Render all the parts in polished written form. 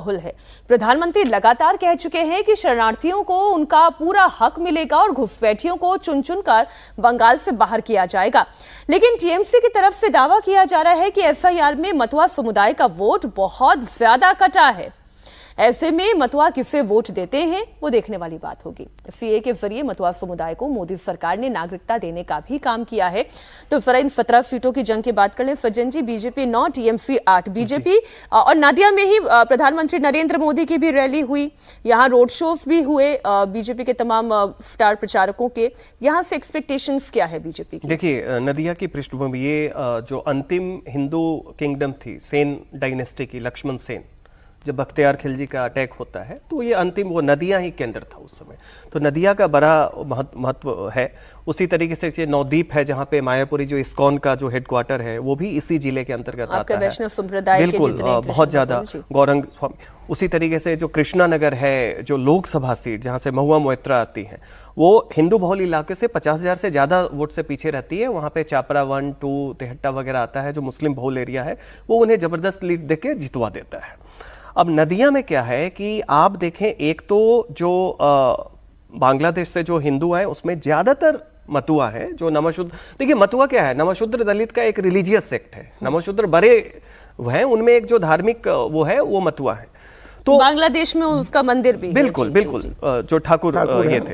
माहौल है। प्रधानमंत्री लगातार कह चुके हैं कि शरणार्थियों को उनका पूरा हक मिलेगा और घुसपैठियों को चुन चुनकर बंगाल से बाहर किया जाएगा। लेकिन टीएमसी की तरफ से दावा किया जा रहा है कि एसआईआर में मतुआ समुदाय का वोट बहुत ज्यादा कटा है। ऐसे में मतुआ किसे वोट देते हैं वो देखने वाली बात होगी। सीए के जरिए मतुआ समुदाय को मोदी सरकार ने नागरिकता देने का भी काम किया है। तो जरा इन 17 सीटों की जंग की बात कर लें सज्जन जी। BJP 9, TMC 8। बीजेपी और नादिया में ही प्रधानमंत्री नरेंद्र मोदी की भी रैली हुई, यहाँ रोड शोज भी हुए बीजेपी के तमाम स्टार प्रचारकों के। यहाँ से एक्सपेक्टेशंस क्या है बीजेपी की? देखिए, नदिया की पृष्ठभूमि ये जो अंतिम हिंदू किंगडम थी सेन डायनेस्टी की, लक्ष्मण सेन, जब बख्तियार खिलजी का अटैक होता है तो ये अंतिम वो नदिया ही केंद्र था उस समय। तो नदिया का बड़ा महत्व है। उसी तरीके से ये नवद्वीप है जहाँ पे मायापुरी जो इस्कॉन का जो हेडक्वार्टर है वो भी इसी जिले के अंतर्गत आता है। वैष्णव संप्रदाय के बिल्कुल, बहुत ज्यादा गौरंग स्वामी। उसी तरीके से जो कृष्णा नगर है, जो लोकसभा सीट जहाँ से महुआ मोइत्रा आती है, वो हिंदू बहुल इलाके से 50,000 से ज्यादा वोट से पीछे रहती है। वहाँ पे चापरा 1, 2, तेहट्टा वगैरह आता है जो मुस्लिम बहुल एरिया है, वो उन्हें जबरदस्त लीड देके जितवा देता है। अब नदिया में क्या है कि आप देखें, एक तो जो बांग्लादेश से जो हिंदू हैं उसमें ज्यादातर मतुआ है जो नमशूद्र। देखिए, मतुआ क्या है? नमशूद्र दलित का एक रिलीजियस सेक्ट है। नमशूद्र बड़े हैं, उनमें एक जो धार्मिक वो है वो मतुआ है। तो बांग्लादेश में उसका मंदिर भी बिल्कुल बिल्कुल जो ठाकुर ये थे।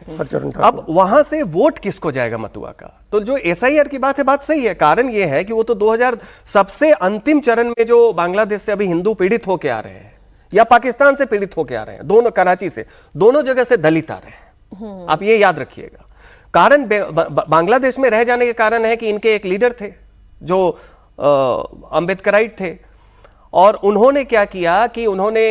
अब वहां से वोट किसको जाएगा मतुआ का? तो जो एसआईआर की बात है, बात सही है। कारण ये है कि वो तो 2000 सबसे अंतिम चरण में जो बांग्लादेश से अभी हिंदू पीड़ित होके आ रहे हैं या पाकिस्तान से पीड़ित होके आ रहे हैं, दोनों कराची से, दोनों जगह से दलित आ रहे हैं। आप ये याद रखिएगा। कारण बांग्लादेश में रह जाने के कारण है कि इनके एक लीडर थे जो अंबेडकराइट थे, और उन्होंने क्या किया कि उन्होंने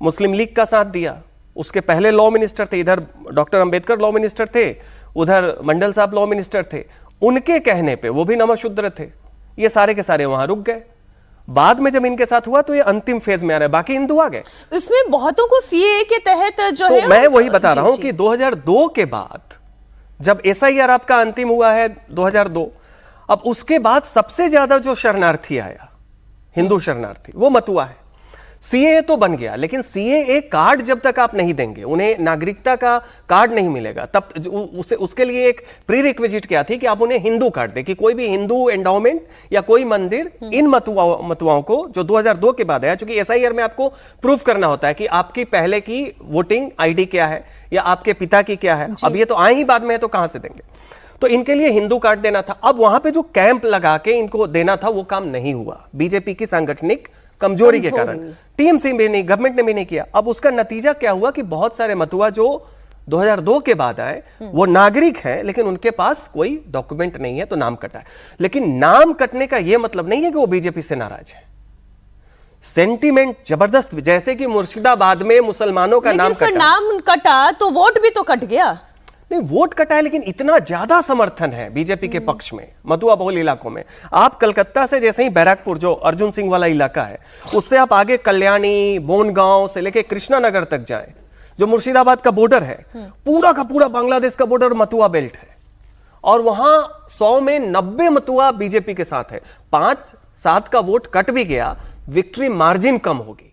मुस्लिम लीग का साथ दिया। उसके पहले लॉ मिनिस्टर थे, इधर डॉक्टर अंबेडकर लॉ मिनिस्टर थे, उधर मंडल साहब लॉ मिनिस्टर थे। उनके कहने पे वो भी नमशूद्र थे, ये सारे के सारे वहां रुक गए। बाद में जब इनके साथ हुआ तो ये अंतिम फेज में आ रहा है, बाकी हिंदू आ गए। इसमें बहुतों को सीए के तहत जो तो है मैं वही बता रहा हूं कि 2002 के बाद जब एसआईआर आपका अंतिम हुआ है 2002, अब उसके बाद सबसे ज्यादा जो शरणार्थी आया, हिंदू शरणार्थी, वो मतुआ है। सीए तो बन गया, लेकिन सीए कार्ड जब तक आप नहीं देंगे, उन्हें नागरिकता का कार्ड नहीं मिलेगा, तब उसके लिए एक प्री रिक्विजिट क्या थी कि आप उन्हें हिंदू कार्ड दें, कि कोई भी हिंदू एंडाउमेंट या कोई मंदिर इन मतुआओं को, जो 2002 के बाद आया, चूंकि एसआईआर में आपको प्रूफ करना होता है कि आपकी पहले की वोटिंग आईडी क्या है या आपके पिता की क्या है। अब ये तो आए ही बाद में है, तो कहां से देंगे? तो इनके लिए हिंदू कार्ड देना था। अब वहां पे जो कैंप लगा के इनको देना था वो काम नहीं हुआ, बीजेपी की सांगठनिक कमजोरी के कारण। टीएमसी में नहीं, गवर्नमेंट ने भी नहीं किया। अब उसका नतीजा क्या हुआ कि बहुत सारे मतुआ जो 2002 के बाद आए वो नागरिक हैं, लेकिन उनके पास कोई डॉक्यूमेंट नहीं है, तो नाम कटा है। लेकिन नाम कटने का यह मतलब नहीं है कि वो बीजेपी से नाराज है। सेंटीमेंट जबरदस्त, जैसे कि मुर्शिदाबाद में मुसलमानों का नाम कटा, नाम कटा तो वोट भी तो कट गया। नहीं, वोट कटा है, लेकिन इतना ज्यादा समर्थन है बीजेपी के पक्ष में मतुआ बहुल इलाकों में। आप कलकत्ता से जैसे ही बैरकपुर, जो अर्जुन सिंह वाला इलाका है, उससे आप आगे कल्याणी, बोनगांव से लेके कृष्णा नगर तक जाएं, जो मुर्शिदाबाद का बॉर्डर है, पूरा का पूरा बांग्लादेश का बॉर्डर मतुआ बेल्ट है। और वहां 100 में 90 मतुआ बीजेपी के साथ है। 5-7 का वोट कट भी गया, विक्ट्री मार्जिन कम होगी।